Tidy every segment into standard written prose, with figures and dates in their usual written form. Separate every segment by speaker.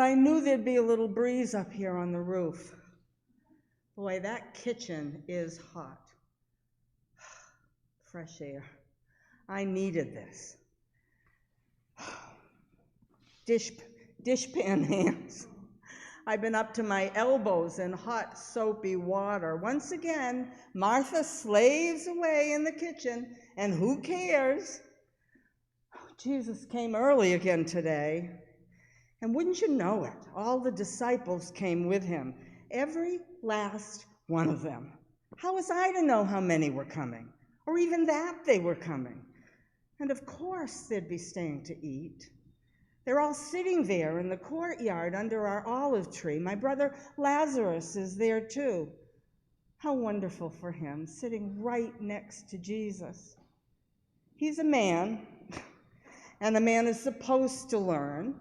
Speaker 1: I knew there'd be a little breeze up here on the roof. Boy, that kitchen is hot. Fresh air. I needed this. Dishpan hands. I've been up to my elbows in hot, soapy water. Once again, Martha slaves away in the kitchen, and who cares? Jesus came early again today. And wouldn't you know it, all the disciples came with him, every last one of them. How was I to know how many were coming, or even that they were coming? And of course they'd be staying to eat. They're all sitting there in the courtyard under our olive tree. My brother Lazarus is there too. How wonderful for him, sitting right next to Jesus. He's a man, and a man is supposed to learn.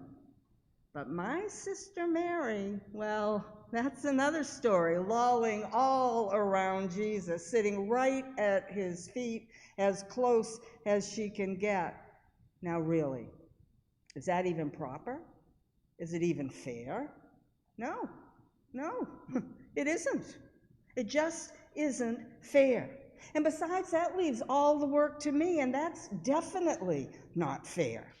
Speaker 1: But my sister Mary, well, that's another story, lolling all around Jesus, sitting right at his feet, as close as she can get. Now really, is that even proper? Is it even fair? No, it isn't. It just isn't fair. And besides, that leaves all the work to me, and that's definitely not fair.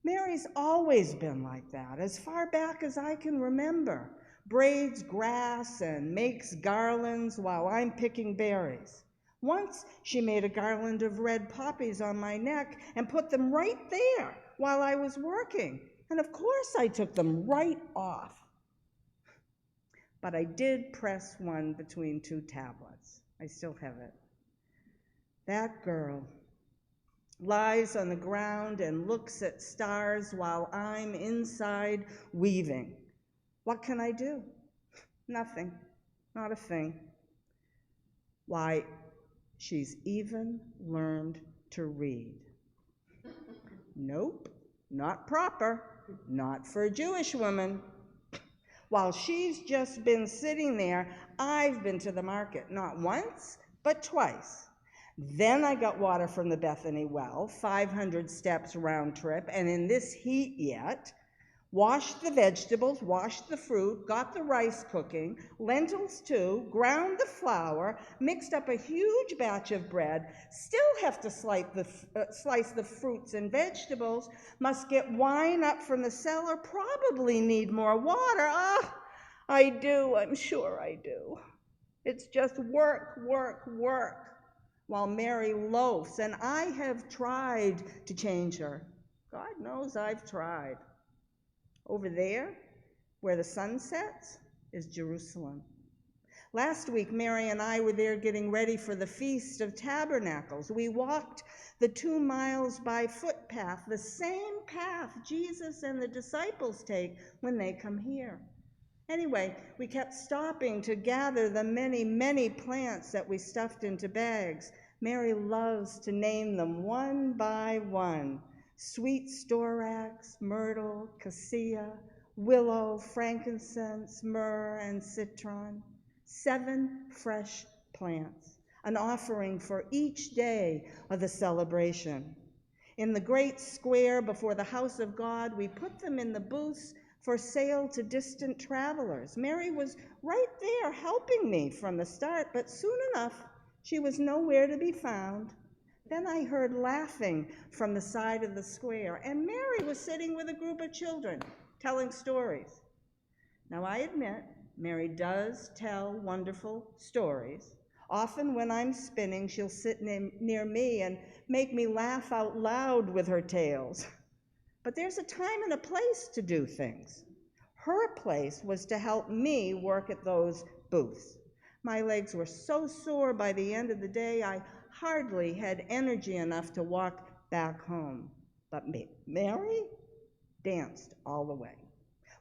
Speaker 1: Mary's always been like that, as far back as I can remember. Braids grass and makes garlands while I'm picking berries. Once she made a garland of red poppies on my neck and put them right there while I was working. And of course I took them right off. But I did press one between two tablets. I still have it. That girl lies on the ground and looks at stars while I'm inside weaving. What can I do? Nothing, not a thing. Why, she's even learned to read. Nope, not proper, not for a Jewish woman. While she's just been sitting there, I've been to the market, not once, but twice. Then I got water from the Bethany well, 500 steps round trip, and in this heat yet, washed the vegetables, washed the fruit, got the rice cooking, lentils too, ground the flour, mixed up a huge batch of bread, still have to slice the fruits and vegetables, must get wine up from the cellar, probably need more water. I do, I'm sure I do. It's just work, while Mary loafs, and I have tried to change her. God knows I've tried. Over there, where the sun sets, is Jerusalem. Last week, Mary and I were there getting ready for the Feast of Tabernacles. We walked the 2 miles by footpath, the same path Jesus and the disciples take when they come here. Anyway, we kept stopping to gather the many, many plants that we stuffed into bags. Mary loves to name them one by one. Sweet storax, myrtle, cassia, willow, frankincense, myrrh, and citron. 7 fresh plants, an offering for each day of the celebration. In the great square before the house of God, we put them in the booths for sale to distant travelers. Mary was right there helping me from the start, but soon enough, she was nowhere to be found. Then I heard laughing from the side of the square, and Mary was sitting with a group of children, telling stories. Now, I admit, Mary does tell wonderful stories. Often when I'm spinning, she'll sit near me and make me laugh out loud with her tales. But there's a time and a place to do things. Her place was to help me work at those booths. My legs were so sore by the end of the day, I hardly had energy enough to walk back home. But Mary danced all the way,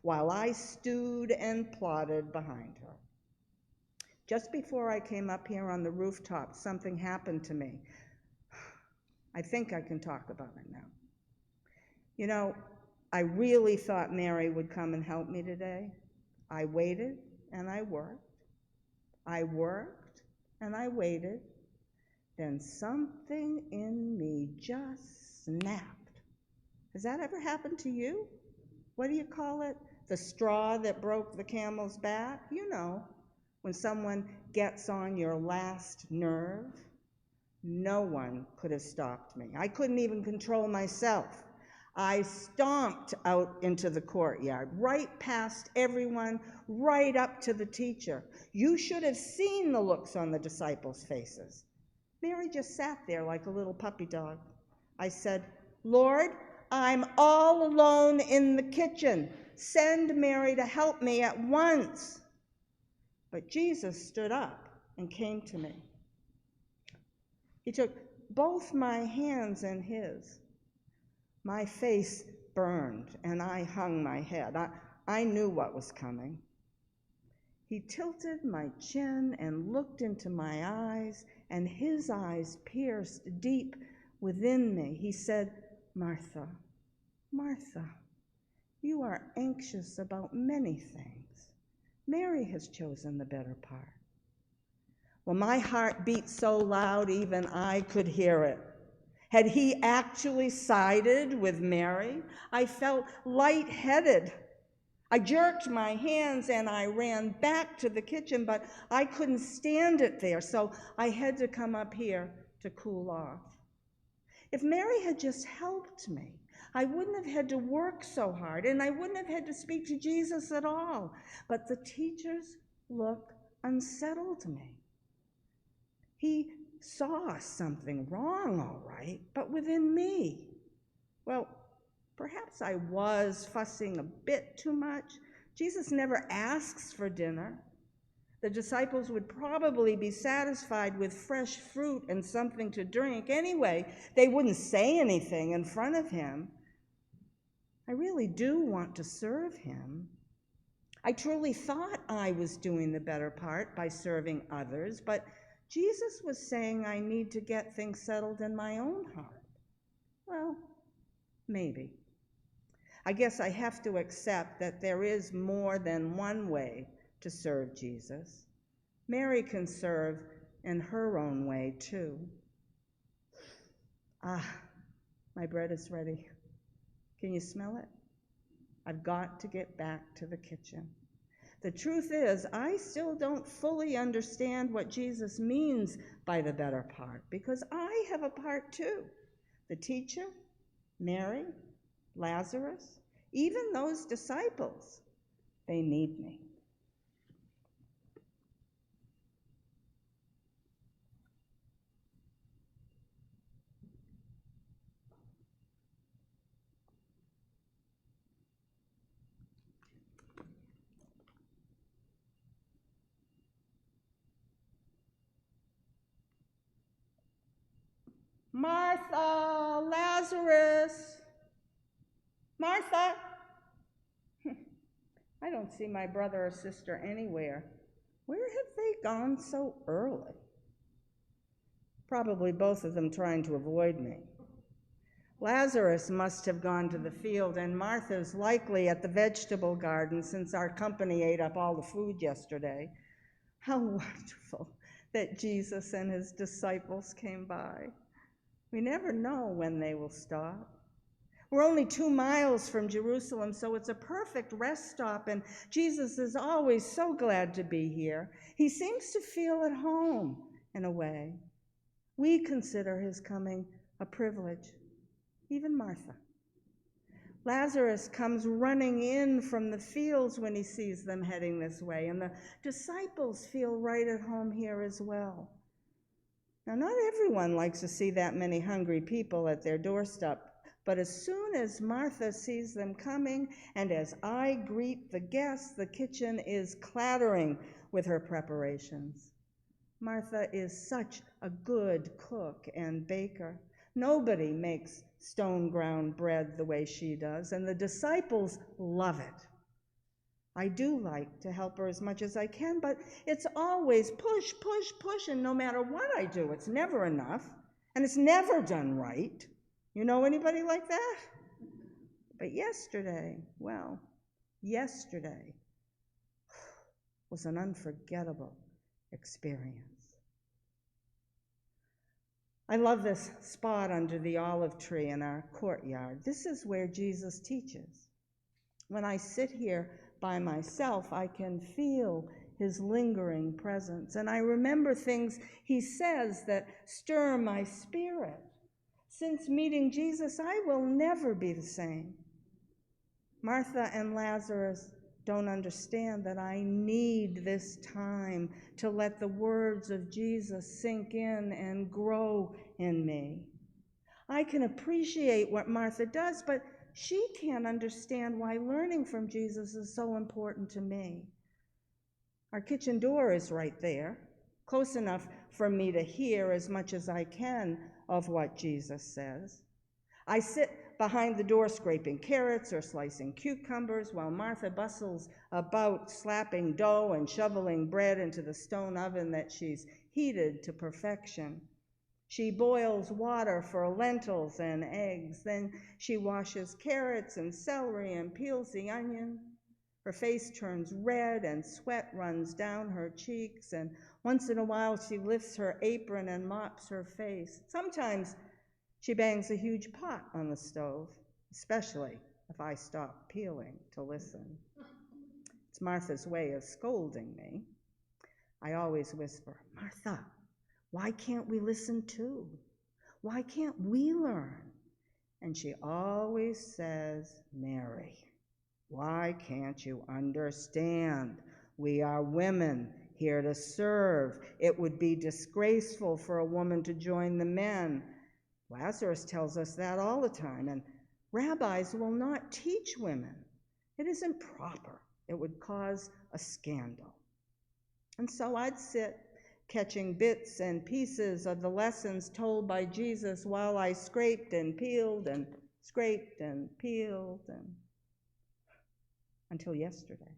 Speaker 1: while I stewed and plodded behind her. Just before I came up here on the rooftop, something happened to me. I think I can talk about it now. You know, I really thought Mary would come and help me today. I waited and I worked. I worked and I waited. Then something in me just snapped. Has that ever happened to you? What do you call it? The straw that broke the camel's back, you know, when someone gets on your last nerve. No one could have stopped me. I couldn't even control myself. I stomped out into the courtyard, right past everyone, right up to the teacher. You should have seen the looks on the disciples' faces. Mary just sat there like a little puppy dog. I said, Lord, I'm all alone in the kitchen. Send Mary to help me at once. But Jesus stood up and came to me. He took both my hands in his. My face burned, and I hung my head. I knew what was coming. He tilted my chin and looked into my eyes, and his eyes pierced deep within me. He said, Martha, Martha, you are anxious about many things. Mary has chosen the better part. Well, my heart beat so loud even I could hear it. Had he actually sided with Mary? I felt lightheaded. I jerked my hands and I ran back to the kitchen, but I couldn't stand it there, so I had to come up here to cool off. If Mary had just helped me, I wouldn't have had to work so hard, and I wouldn't have had to speak to Jesus at all. But the teacher's look unsettled me. He saw something wrong, all right, but within me. Well, perhaps I was fussing a bit too much. Jesus never asks for dinner. The disciples would probably be satisfied with fresh fruit and something to drink. Anyway, they wouldn't say anything in front of him. I really do want to serve him. I truly thought I was doing the better part by serving others, but Jesus was saying I need to get things settled in my own heart. Well, maybe. I guess I have to accept that there is more than one way to serve Jesus. Mary can serve in her own way, too. My bread is ready. Can you smell it? I've got to get back to the kitchen. The truth is, I still don't fully understand what Jesus means by the better part, because I have a part too. The teacher, Mary, Lazarus, even those disciples, they need me. Martha, Lazarus, Martha. I don't see my brother or sister anywhere. Where have they gone so early? Probably both of them trying to avoid me. Lazarus must have gone to the field, and Martha's likely at the vegetable garden since our company ate up all the food yesterday. How wonderful that Jesus and his disciples came by. We never know when they will stop. We're only 2 miles from Jerusalem, so it's a perfect rest stop, and Jesus is always so glad to be here. He seems to feel at home, in a way. We consider his coming a privilege, even Martha. Lazarus comes running in from the fields when he sees them heading this way, and the disciples feel right at home here as well. Now, not everyone likes to see that many hungry people at their doorstep, but as soon as Martha sees them coming, and as I greet the guests, the kitchen is clattering with her preparations. Martha is such a good cook and baker. Nobody makes stone-ground bread the way she does, and the disciples love it. I do like to help her as much as I can, but it's always push, push, push, and no matter what I do, it's never enough, and it's never done right. You know anybody like that? But yesterday was an unforgettable experience. I love this spot under the olive tree in our courtyard. This is where Jesus teaches. When I sit here by myself, I can feel his lingering presence, and I remember things he says that stir my spirit. Since meeting Jesus, I will never be the same. Martha and Lazarus don't understand that I need this time to let the words of Jesus sink in and grow in me. I can appreciate what Martha does, but she can't understand why learning from Jesus is so important to me. Our kitchen door is right there, close enough for me to hear as much as I can of what Jesus says. I sit behind the door scraping carrots or slicing cucumbers while Martha bustles about slapping dough and shoveling bread into the stone oven that she's heated to perfection. She boils water for lentils and eggs. Then she washes carrots and celery and peels the onion. Her face turns red and sweat runs down her cheeks, and once in a while she lifts her apron and mops her face. Sometimes she bangs a huge pot on the stove, especially if I stop peeling to listen. It's Martha's way of scolding me. I always whisper, "Martha, why can't we listen too? Why can't we learn?" And she always says, "Mary, why can't you understand? We are women here to serve. It would be disgraceful for a woman to join the men." Lazarus tells us that all the time, and rabbis will not teach women. It isn't proper. It would cause a scandal. And so I'd sit catching bits and pieces of the lessons told by Jesus while I scraped and peeled and scraped and peeled until yesterday.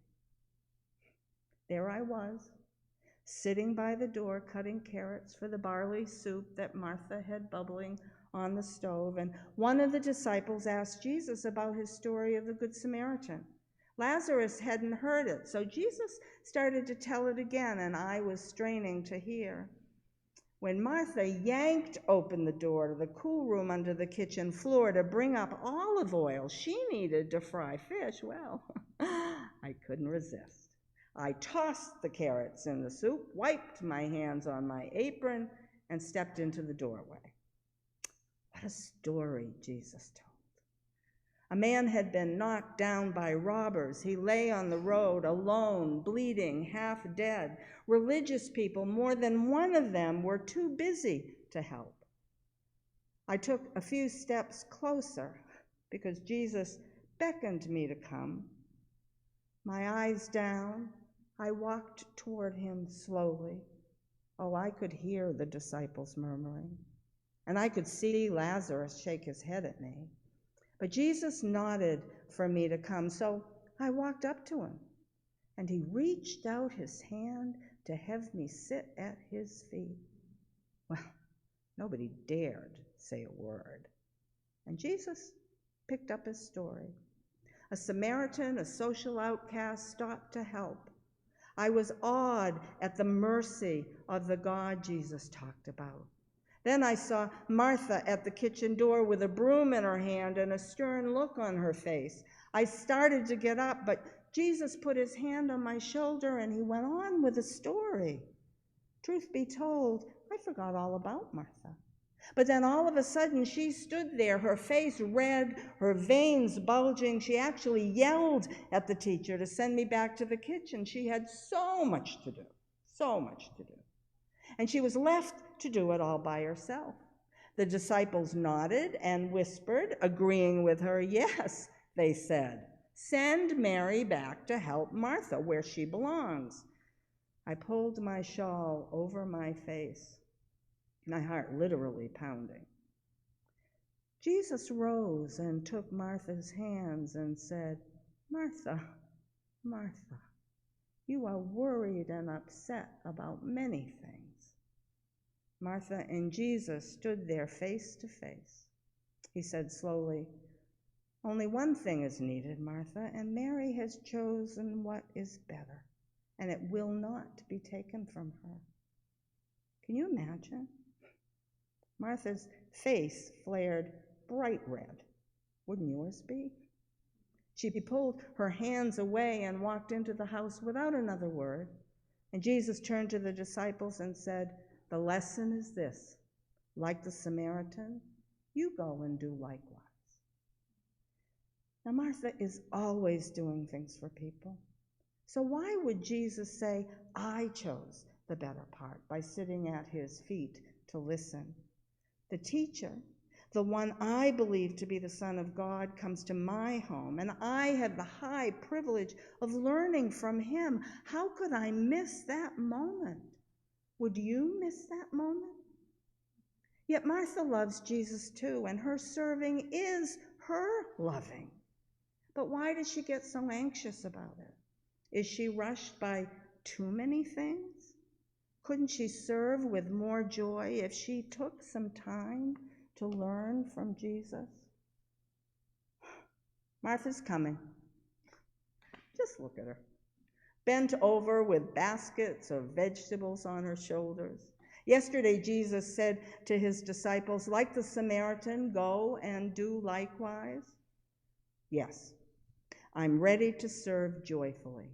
Speaker 1: There I was, sitting by the door cutting carrots for the barley soup that Martha had bubbling on the stove, and one of the disciples asked Jesus about his story of the Good Samaritan. Lazarus hadn't heard it, so Jesus started to tell it again, and I was straining to hear. When Martha yanked open the door to the cool room under the kitchen floor to bring up olive oil she needed to fry fish, well, I couldn't resist. I tossed the carrots in the soup, wiped my hands on my apron, and stepped into the doorway. What a story Jesus told. A man had been knocked down by robbers. He lay on the road, alone, bleeding, half dead. Religious people, more than one of them, were too busy to help. I took a few steps closer because Jesus beckoned me to come. My eyes down, I walked toward him slowly. Oh, I could hear the disciples murmuring, and I could see Lazarus shake his head at me. But Jesus nodded for me to come, so I walked up to him, and he reached out his hand to have me sit at his feet. Well, nobody dared say a word. And Jesus picked up his story. A Samaritan, a social outcast, stopped to help. I was awed at the mercy of the God Jesus talked about. Then I saw Martha at the kitchen door with a broom in her hand and a stern look on her face. I started to get up, but Jesus put his hand on my shoulder and he went on with the story. Truth be told, I forgot all about Martha. But then all of a sudden she stood there, her face red, her veins bulging. She actually yelled at the teacher to send me back to the kitchen. She had so much to do, so much to do. And she was left to do it all by herself. The disciples nodded and whispered, agreeing with her. "Yes," they said, "send Mary back to help Martha where she belongs." I pulled my shawl over my face, my heart literally pounding. Jesus rose and took Martha's hands and said, "Martha, Martha, you are worried and upset about many things." Martha and Jesus stood there face to face. He said slowly, "Only one thing is needed, Martha, and Mary has chosen what is better, and it will not be taken from her." Can you imagine? Martha's face flared bright red. Wouldn't yours be? She pulled her hands away and walked into the house without another word. And Jesus turned to the disciples and said, "The lesson is this: like the Samaritan, you go and do likewise." Now, Martha is always doing things for people. So why would Jesus say, "I chose the better part" by sitting at his feet to listen? The teacher, the one I believe to be the Son of God, comes to my home, and I have the high privilege of learning from him. How could I miss that moment? Would you miss that moment? Yet Martha loves Jesus too, and her serving is her loving. But why does she get so anxious about it? Is she rushed by too many things? Couldn't she serve with more joy if she took some time to learn from Jesus? Martha's coming. Just look at her. Bent over with baskets of vegetables on her shoulders. Yesterday, Jesus said to his disciples, "Like the Samaritan, go and do likewise." Yes, I'm ready to serve joyfully.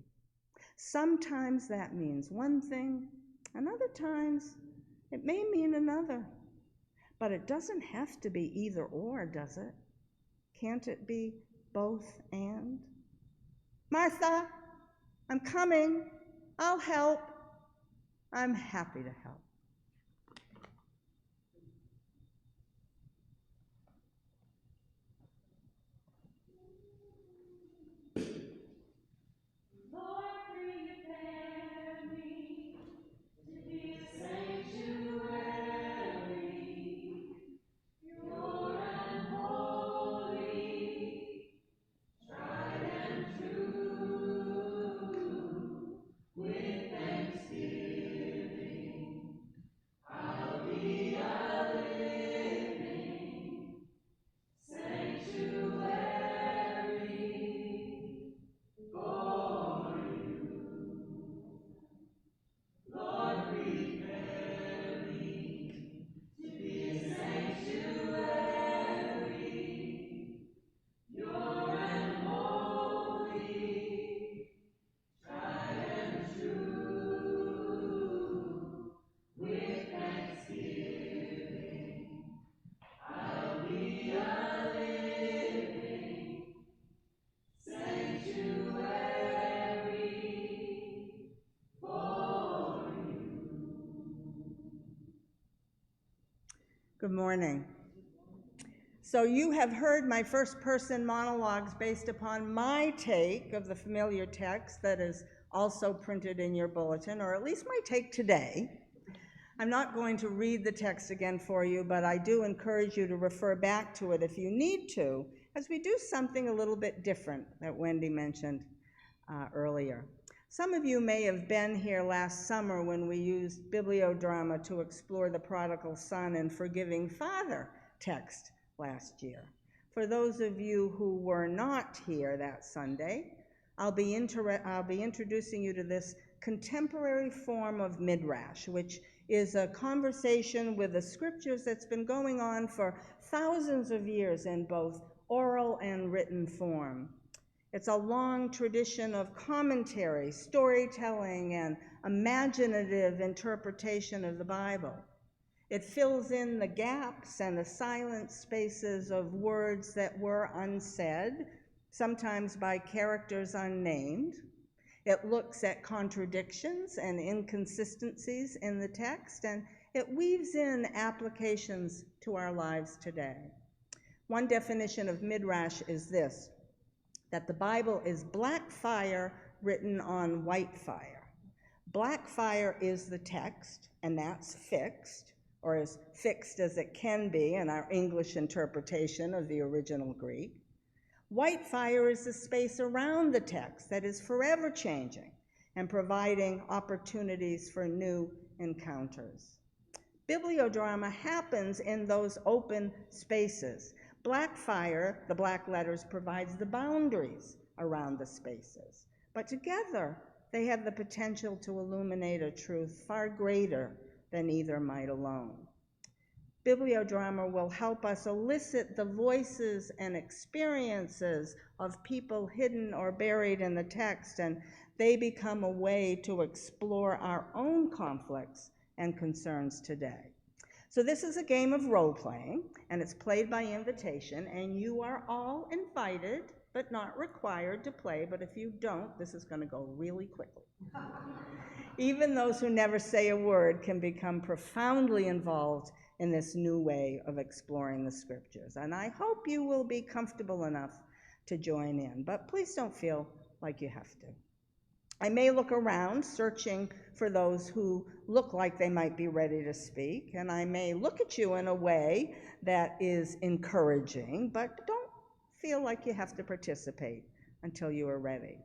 Speaker 1: Sometimes that means one thing, and other times it may mean another. But it doesn't have to be either or, does it? Can't it be both and? "Martha, I'm coming. I'll help." I'm happy to help. Good morning. So you have heard my first-person monologues based upon my take of the familiar text that is also printed in your bulletin, or at least my take today. I'm not going to read the text again for you, but I do encourage you to refer back to it if you need to, as we do something a little bit different that Wendy mentioned earlier. Some of you may have been here last summer when we used Bibliodrama to explore the prodigal son and forgiving father text last year. For those of you who were not here that Sunday, I'll be introducing you to this contemporary form of midrash, which is a conversation with the scriptures that's been going on for thousands of years in both oral and written form. It's a long tradition of commentary, storytelling, and imaginative interpretation of the Bible. It fills in the gaps and the silent spaces of words that were unsaid, sometimes by characters unnamed. It looks at contradictions and inconsistencies in the text, and it weaves in applications to our lives today. One definition of midrash is this: that the Bible is black fire written on white fire. Black fire is the text, and that's fixed, or as fixed as it can be in our English interpretation of the original Greek. White fire is the space around the text that is forever changing and providing opportunities for new encounters. Bibliodrama happens in those open spaces. Black fire, the black letters, provides the boundaries around the spaces. But together, they have the potential to illuminate a truth far greater than either might alone. Bibliodrama will help us elicit the voices and experiences of people hidden or buried in the text, and they become a way to explore our own conflicts and concerns today. So this is a game of role-playing, and it's played by invitation, and you are all invited, but not required to play, but if you don't, this is going to go really quickly. Even those who never say a word can become profoundly involved in this new way of exploring the scriptures. And I hope you will be comfortable enough to join in, but please don't feel like you have to. I may look around searching for those who look like they might be ready to speak, and I may look at you in a way that is encouraging, but don't feel like you have to participate until you are ready.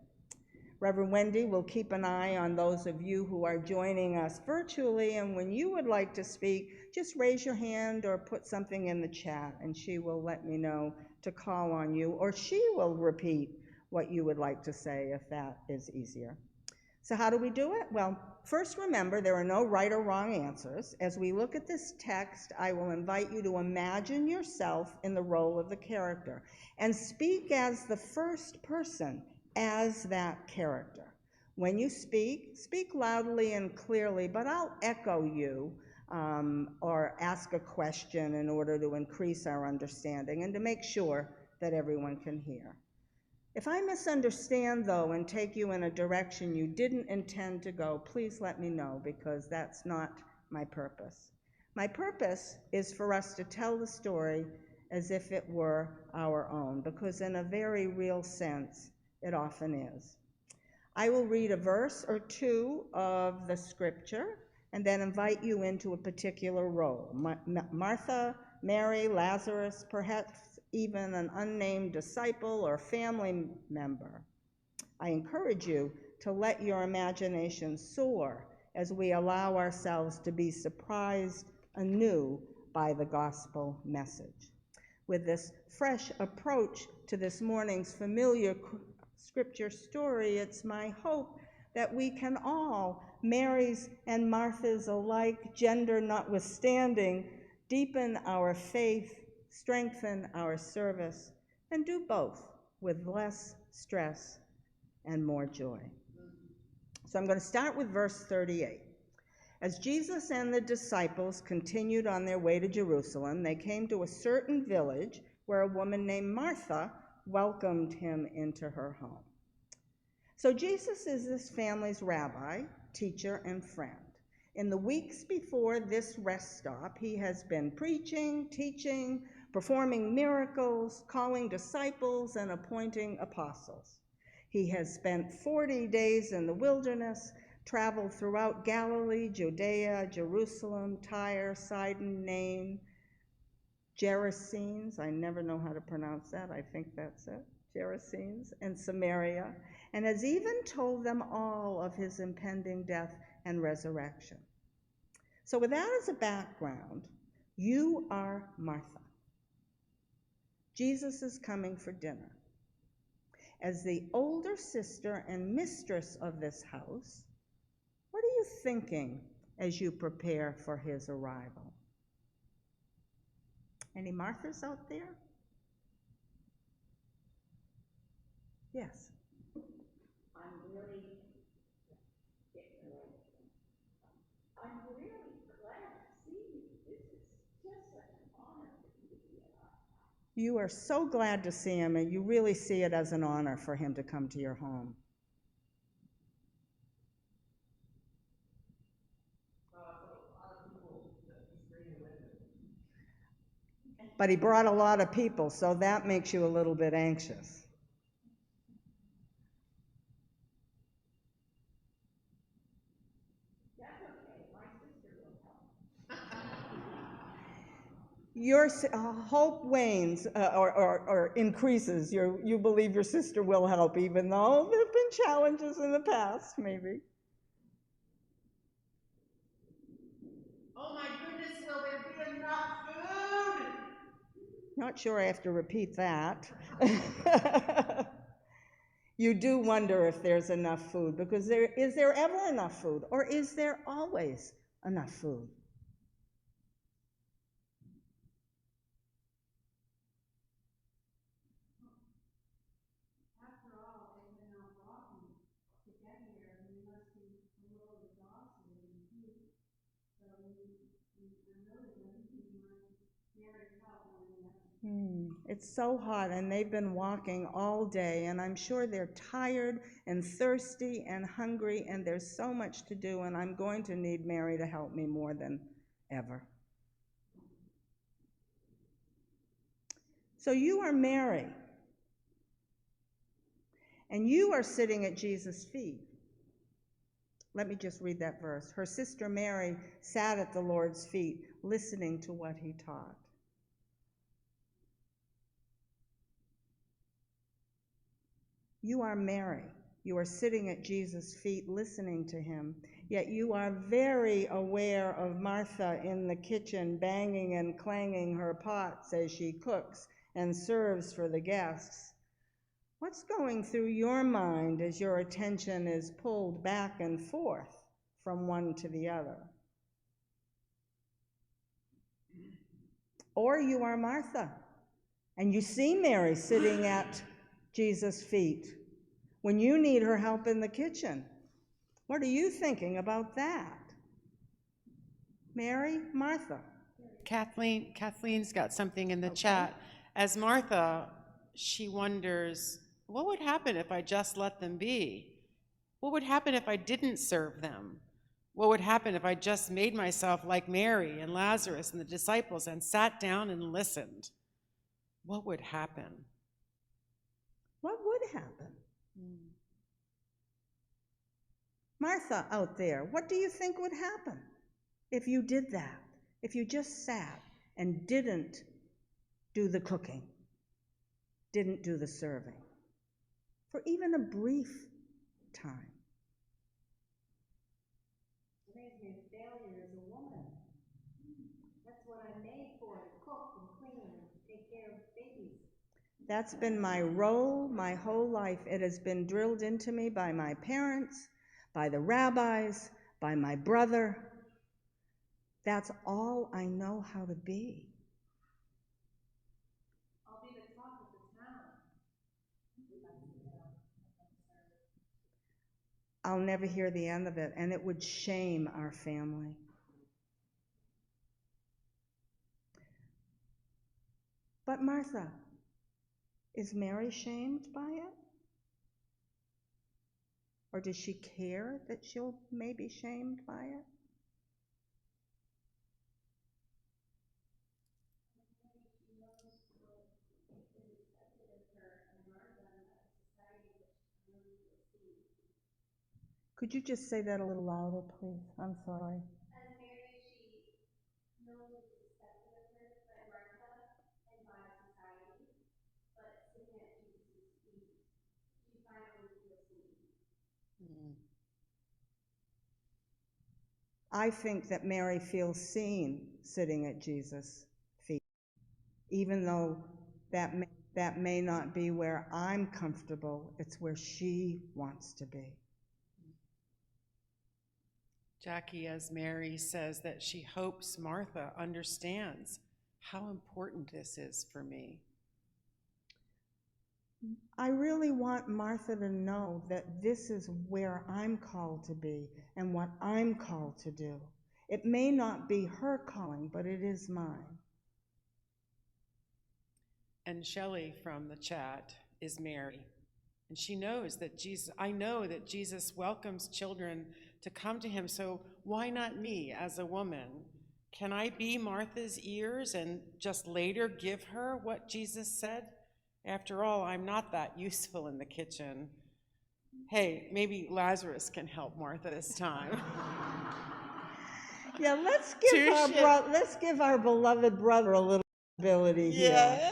Speaker 1: Reverend Wendy will keep an eye on those of you who are joining us virtually, and when you would like to speak, just raise your hand or put something in the chat, and she will let me know to call on you, or she will repeat what you would like to say if that is easier. So how do we do it? Well, first remember there are no right or wrong answers. As we look at this text, I will invite you to imagine yourself in the role of the character and speak as the first person as that character. When you speak, speak loudly and clearly, but I'll echo you or ask a question in order to increase our understanding and to make sure that everyone can hear. If I misunderstand, though, and take you in a direction you didn't intend to go, please let me know, because that's not my purpose. My purpose is for us to tell the story as if it were our own, because in a very real sense, it often is. I will read a verse or two of the scripture and then invite you into a particular role. Martha, Mary, Lazarus, perhaps even an unnamed disciple or family member. I encourage you to let your imagination soar as we allow ourselves to be surprised anew by the gospel message. With this fresh approach to this morning's familiar scripture story, it's my hope that we can all, Marys and Marthas alike, gender notwithstanding, deepen our faith, strengthen our service, and do both with less stress and more joy. So I'm going to start with verse 38. As Jesus and the disciples continued on their way to Jerusalem, they came to a certain village where a woman named Martha welcomed him into her home. So Jesus is this family's rabbi, teacher, and friend. In the weeks before this rest stop, he has been preaching, teaching, performing miracles, calling disciples, and appointing apostles. He has spent 40 days in the wilderness, traveled throughout Galilee, Judea, Jerusalem, Tyre, Sidon, Nain, Gerasenes, I never know how to pronounce that, I think that's it, Gerasenes, and Samaria, and has even told them all of his impending death and resurrection. So with that as a background, you are Martha. Jesus is coming for dinner. As the older sister and mistress of this house, what are you thinking as you prepare for his arrival? Any Marthas out there? Yes.
Speaker 2: I'm really glad to see you. This is just such an honor for you to be in our house.
Speaker 1: You are so glad to see him, and you really see it as an honor for him to come to your home. But he brought a lot of people, so that makes you a little bit anxious.
Speaker 2: That's okay. My sister will help.
Speaker 1: Your hope wanes or increases. You believe your sister will help, even though there have been challenges in the past, maybe.
Speaker 2: Oh my goodness, will there be enough food?
Speaker 1: Not sure I have to repeat that. You do wonder if there's enough food, because is there ever enough food, or is there always enough food? It's so hot, and they've been walking all day, and I'm sure they're tired and thirsty and hungry, and there's so much to do, and I'm going to need Mary to help me more than ever. So you are Mary, and you are sitting at Jesus' feet. Let me just read that verse. Her sister Mary sat at the Lord's feet, listening to what he taught. You are Mary. You are sitting at Jesus' feet listening to him, yet you are very aware of Martha in the kitchen banging and clanging her pots as she cooks and serves for the guests. What's going through your mind as your attention is pulled back and forth from one to the other? Or you are Martha, and you see Mary sitting at Jesus' feet when you need her help in the kitchen. What are you thinking about that? Mary, Martha?
Speaker 3: Kathleen's got something in the chat. As Martha, she wonders, what would happen if I just let them be? What would happen if I didn't serve them? What would happen if I just made myself like Mary and Lazarus and the disciples and sat down and listened? What would happen?
Speaker 1: What would happen? Martha out there, what do you think would happen if you did that? If you just sat and didn't do the cooking, didn't do the serving, for even a brief time?
Speaker 2: Today's my failure as a woman. That's what I'm made for, to cook and clean and take care of babies.
Speaker 1: That's been my role my whole life. It has been drilled into me by my parents, by the rabbis, by my brother. That's all I know how to be.
Speaker 2: I'll be the talk of the town.
Speaker 1: I'll never hear the end of it, and it would shame our family. But Martha, is Mary shamed by it? Or does she care that she'll may be shamed by it? Could you just say that a little louder, please? I'm sorry.
Speaker 2: As Mary, she knows it's expected of her by Martha and by society, but sitting at Jesus' feet, she finally feels seen.
Speaker 1: I think that Mary feels seen sitting at Jesus' feet, even though that may not be where I'm comfortable. It's where she wants to be.
Speaker 3: Jackie, as Mary, says that she hopes Martha understands how important this is for me.
Speaker 1: I really want Martha to know that this is where I'm called to be and what I'm called to do. It may not be her calling, but it is mine.
Speaker 3: And Shelley from the chat is Mary. And she knows that I know that Jesus welcomes children to come to him, so why not me as a woman? Can I be Martha's ears and just later give her what Jesus said? After all, I'm not that useful in the kitchen. Hey, maybe Lazarus can help Martha this time.
Speaker 1: Yeah, let's give our beloved brother a little ability here.
Speaker 3: Yeah.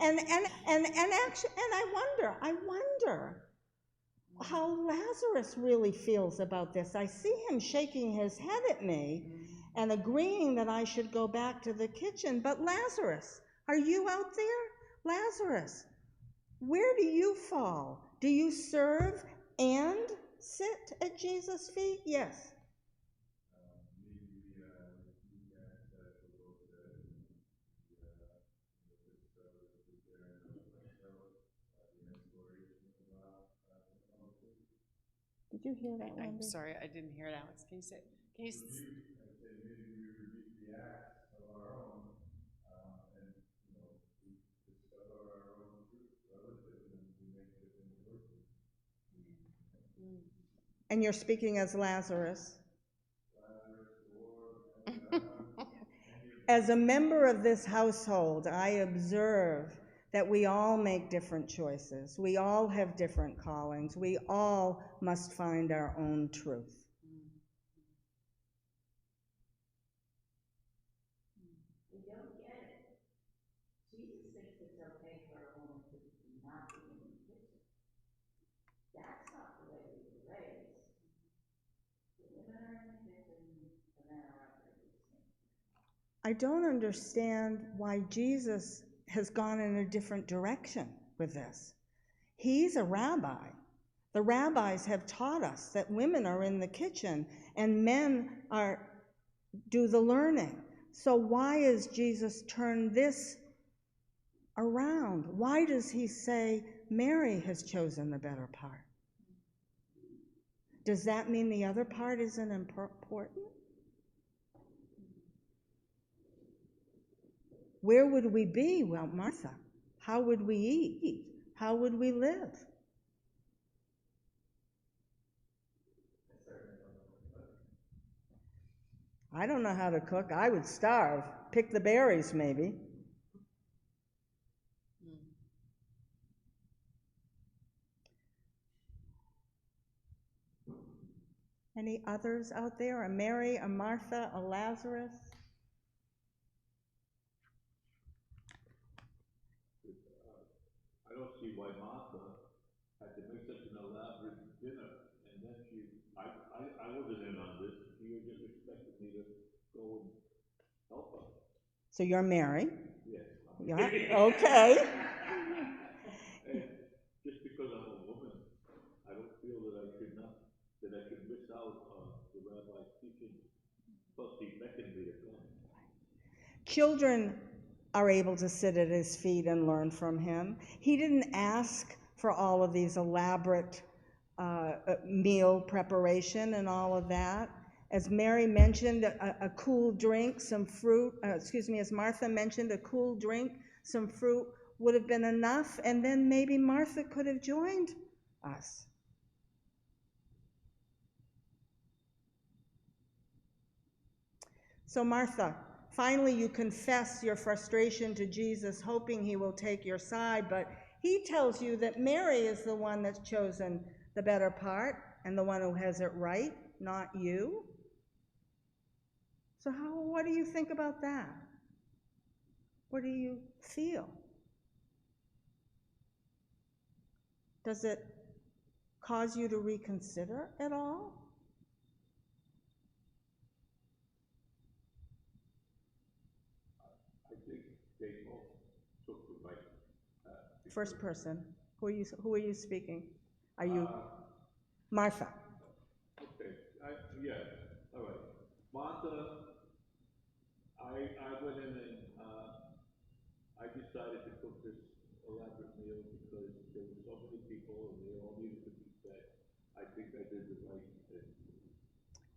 Speaker 1: And I wonder how Lazarus really feels about this. I see him shaking his head at me and agreeing that I should go back to the kitchen. But Lazarus, are you out there? Lazarus, where do you fall? Do you serve and sit at Jesus' feet? Yes. Did you hear that, Wendy?
Speaker 3: I'm sorry, I didn't hear it, Alex. Can you say? Can you?
Speaker 1: And you're speaking as Lazarus. As a member of this household, I observe that we all make different choices. We all have different callings. We all must find our own truth.
Speaker 4: We don't get it. Jesus thinks it's okay for a woman to not be in the kitchen. That's not the way we were raised. The women are in the kitchen, the men are out there listening.
Speaker 1: I don't understand why Jesus has gone in a different direction with this. He's a rabbi. The rabbis have taught us that women are in the kitchen and men do the learning. So why has Jesus turned this around? Why does he say Mary has chosen the better part? Does that mean the other part isn't important? Where would we be without Martha? How would we eat? How would we live? I don't know how to cook. I would starve. Pick the berries, maybe. Any others out there? A Mary, a Martha, a Lazarus?
Speaker 5: I don't see why Martha had to make such an elaborate dinner, and then I wasn't in on this, she was just expecting me to go and help her.
Speaker 1: So you're Mary?
Speaker 5: Yes.
Speaker 1: Yeah, okay.
Speaker 5: And just because I'm a woman, I don't feel that I should miss out on the rabbi's teaching, plus he beckoned me to come.
Speaker 1: Children are able to sit at his feet and learn from him. He didn't ask for all of these elaborate meal preparation and all of that. As Mary mentioned, a cool drink, some fruit, as Martha mentioned, a cool drink, some fruit would have been enough, and then maybe Martha could have joined us. So Martha, finally you confess your frustration to Jesus, hoping he will take your side, but he tells you that Mary is the one that's chosen the better part and the one who has it right, not you. So what do you think about that? What do you feel? Does it cause you to reconsider at all?
Speaker 5: I think they both took the right path.
Speaker 1: First person. Who are you speaking? Are you Martha?
Speaker 5: Okay, yeah, all right. Martha, I went in and I decided to cook this elaborate meal because there were so many people and they all needed to be fed. I think I did the right thing.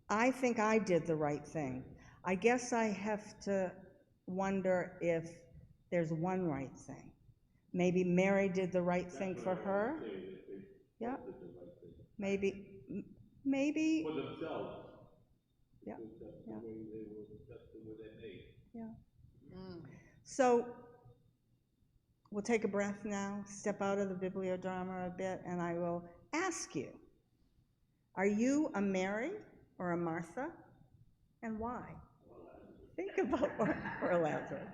Speaker 1: I think I did the right thing. I guess I have to wonder if there's one right thing. Maybe Mary did the right thing for her. Yeah. Maybe.
Speaker 5: For themselves.
Speaker 1: Yeah.
Speaker 5: That's the way that's the way they made.
Speaker 1: Yeah. So we'll take a breath now, step out of the Bibliodrama a bit, and I will ask you, are you a Mary or a Martha, and why? Think about or Lazarus.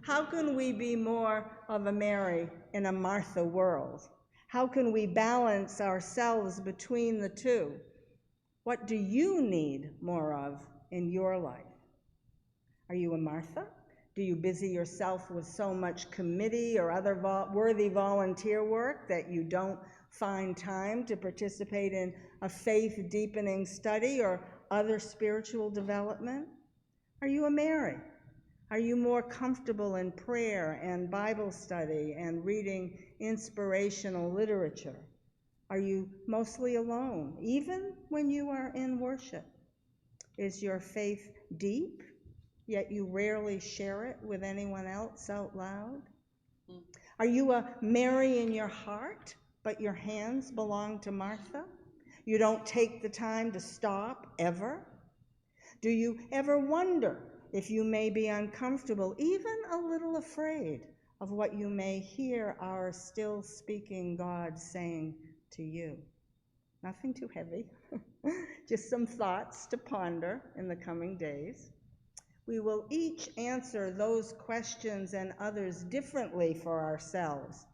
Speaker 1: How can we be more of a Mary in a Martha world? How can we balance ourselves between the two? What do you need more of in your life? Are you a Martha? Do you busy yourself with so much committee or other worthy volunteer work that you don't find time to participate in a faith-deepening study or other spiritual development? Are you a Mary? Are you more comfortable in prayer and Bible study and reading inspirational literature? Are you mostly alone, even when you are in worship? Is your faith deep, yet you rarely share it with anyone else out loud? Are you a Mary in your heart, but your hands belong to Martha? You don't take the time to stop, ever? Do you ever wonder if you may be uncomfortable, even a little afraid of what you may hear our still speaking God saying to you? Nothing too heavy, just some thoughts to ponder in the coming days. We will each answer those questions and others differently for ourselves.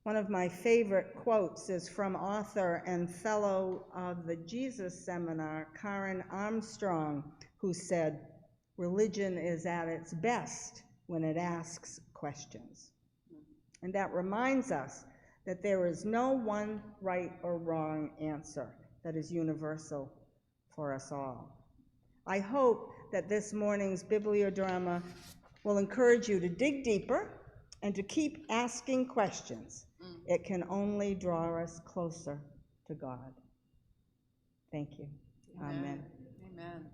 Speaker 1: One of my favorite quotes is from author and fellow of the Jesus Seminar, Karen Armstrong, who said, "Religion is at its best when it asks questions." And that reminds us that there is no one right or wrong answer that is universal for us all. I hope that this morning's bibliodrama will encourage you to dig deeper and to keep asking questions. It can only draw us closer to God. Thank you. Amen.
Speaker 3: Amen.